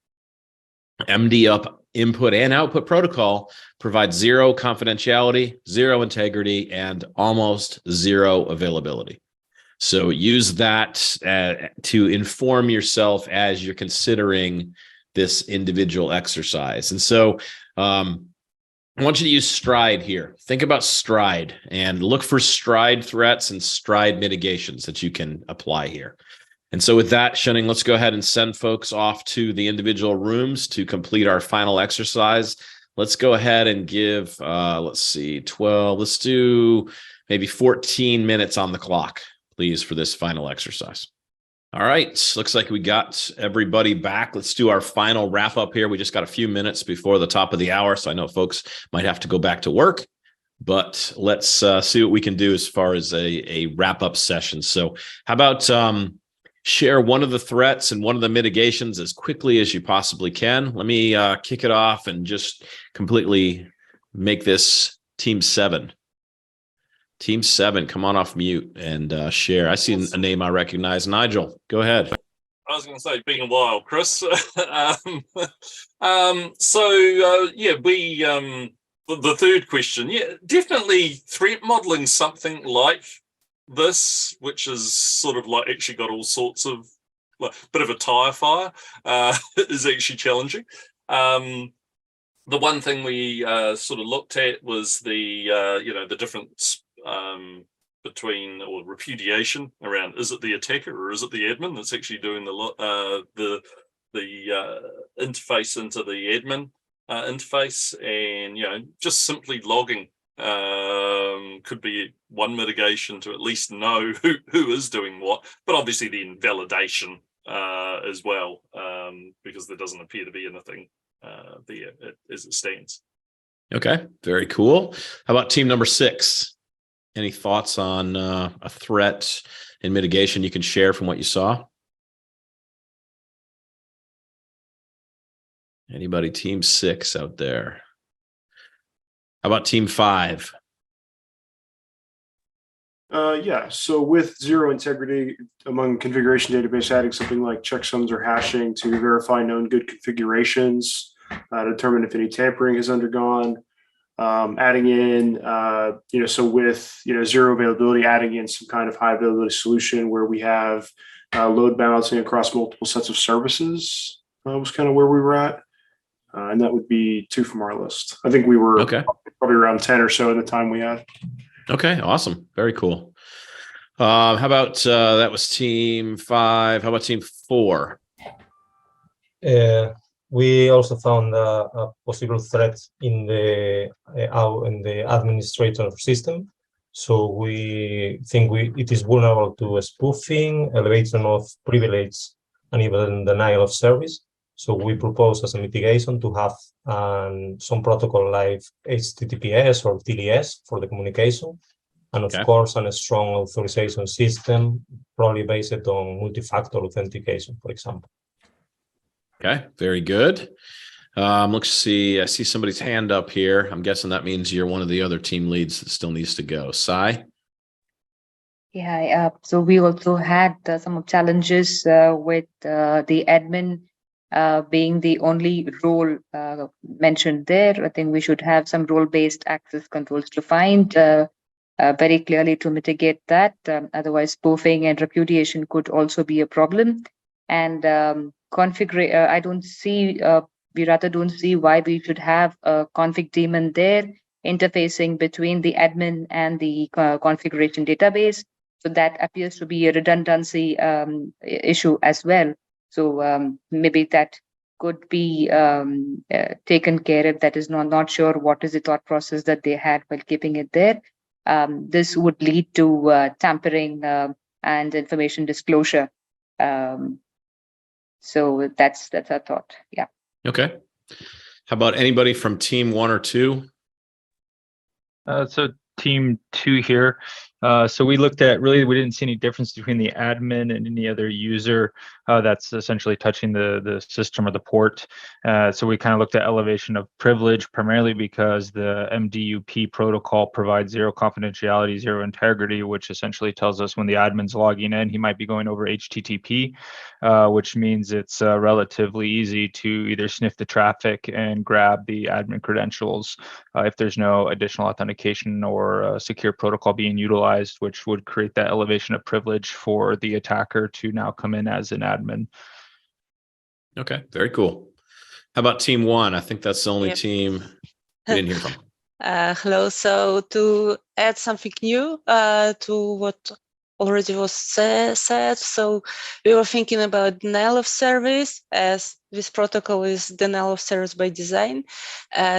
MD up input and output protocol provides 0 confidentiality, 0 integrity, and almost 0 availability. So use that to inform yourself as you're considering this individual exercise. And so I want you to use stride here. Think about stride and look for stride threats and stride mitigations that you can apply here. And so with that, Shunning, let's go ahead and send folks off to the individual rooms to complete our final exercise. Let's go ahead and give, let's see, 12, let's do maybe 14 minutes on the clock, please, for this final exercise. All right, looks like we got everybody back. Let's do our final wrap up here. We just got a few minutes before the top of the hour, so I know folks might have to go back to work, but let's see what we can do as far as a wrap up session. So how about share one of the threats and one of the mitigations as quickly as you possibly can. Let me kick it off and just completely make this Team 7. Team 7, come on off mute and share. I see a name I recognize. Nigel, go ahead. I was going to say, it's been a while, Chris. The third question, definitely threat modeling something like this, which is sort of like actually got all sorts of like bit of a tire fire, is actually challenging. The one thing we sort of looked at was the difference between or repudiation around, is it the attacker or is it the admin that's actually doing the interface into the admin interface, and just simply logging could be one mitigation to at least know who is doing what, but obviously then validation as well, because there doesn't appear to be anything there as it stands. Okay, very cool. How about team number 6? Any thoughts on a threat and mitigation you can share from what you saw? Anybody, team 6 out there? How about team 5? So with zero integrity among configuration database, adding something like checksums or hashing to verify known good configurations, determine if any tampering has undergone. Adding in, so with zero availability, adding in some kind of high availability solution where we have load balancing across multiple sets of services was kind of where we were at. And that would be 2 from our list. I think we were probably around 10 or so in the time we had. Okay, awesome. Very cool. How about that was team 5. How about team 4? We also found a possible threat in the administrator system. So we think it is vulnerable to spoofing, elevation of privilege, and even denial of service. So we propose as a mitigation to have some protocol like HTTPS or TLS for the communication. And of course, a strong authorization system, probably based on multi-factor authentication, for example. Okay, very good. Let's see. I see somebody's hand up here. I'm guessing that means you're one of the other team leads that still needs to go. Sai? Yeah, so we also had some challenges with the admin being the only role mentioned there. I think we should have some role-based access controls to find very clearly to mitigate that. Otherwise, spoofing and repudiation could also be a problem. And I don't see, we rather don't see why we should have a config daemon there interfacing between the admin and the configuration database. So that appears to be a redundancy issue as well. So maybe that could be taken care of. That is not sure what is the thought process that they had while keeping it there. This would lead to tampering and information disclosure. So that's our thought. Yeah. Okay. How about anybody from team 1 or 2? So team 2 here. So we looked at, really, we didn't see any difference between the admin and any other user that's essentially touching the system or the port. So we kind of looked at elevation of privilege, primarily because the MDUP protocol provides zero confidentiality, zero integrity, which essentially tells us when the admin's logging in, he might be going over HTTP, which means it's relatively easy to either sniff the traffic and grab the admin credentials if there's no additional authentication or secure protocol being utilized, which would create that elevation of privilege for the attacker to now come in as an admin. Okay, very cool. How about team 1? I think that's the only team we didn't hear from. Hello. So to add something new to what already was said. So we were thinking about denial of service, as this protocol is denial of service by design.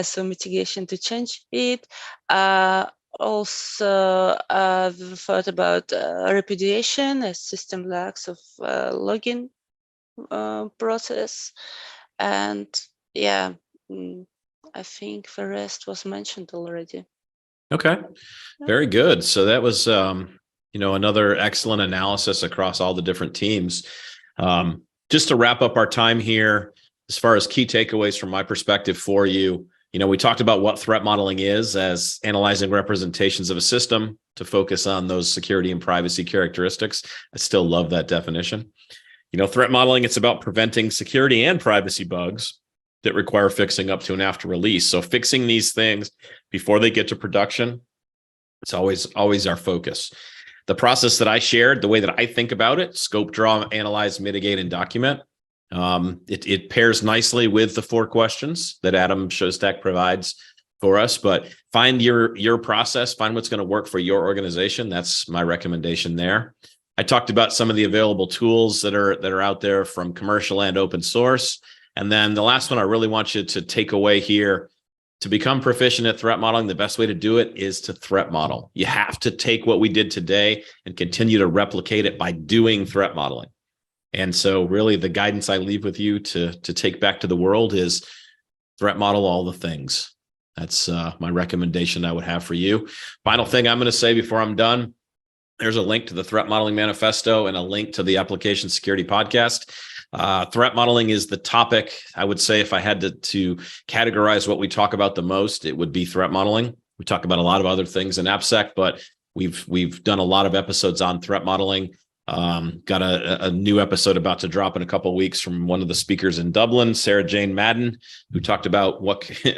So mitigation to change it. Also, we thought about repudiation as system lacks of login process. And yeah, I think the rest was mentioned already. Okay, very good. So that was, another excellent analysis across all the different teams. Just to wrap up our time here, as far as key takeaways from my perspective for you, we talked about what threat modeling is as analyzing representations of a system to focus on those security and privacy characteristics. I still love that definition. Threat modeling, it's about preventing security and privacy bugs that require fixing up to and after release. So fixing these things before they get to production, it's always our focus. The process that I shared, the way that I think about it, scope, draw, analyze, mitigate, and document, it pairs nicely with the 4 questions that Adam Shostak provides for us. But find your process, find what's going to work for your organization. That's my recommendation there. I talked about some of the available tools that are out there from commercial and open source. And then the last one I really want you to take away here, to become proficient at threat modeling, the best way to do it is to threat model. You have to take what we did today and continue to replicate it by doing threat modeling. And so really the guidance I leave with you to take back to the world is threat model all the things. That's my recommendation I would have for you. Final thing I'm going to say before I'm done, there's a link to the Threat Modeling Manifesto and a link to the Application Security Podcast. Threat modeling is the topic. I would say if I had to categorize what we talk about the most, it would be threat modeling. We talk about a lot of other things in AppSec, but we've done a lot of episodes on threat modeling. Got a new episode about to drop in a couple of weeks from one of the speakers in Dublin, Sarah Jane Madden, who talked about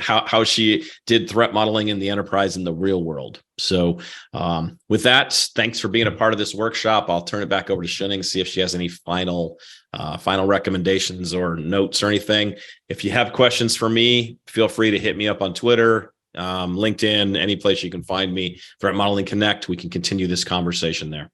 how she did threat modeling in the enterprise in the real world. So with that, thanks for being a part of this workshop. I'll turn it back over to Shunning, see if she has any final recommendations or notes or anything. If you have questions for me, feel free to hit me up on Twitter, LinkedIn, any place you can find me. Threat Modeling Connect, we can continue this conversation there.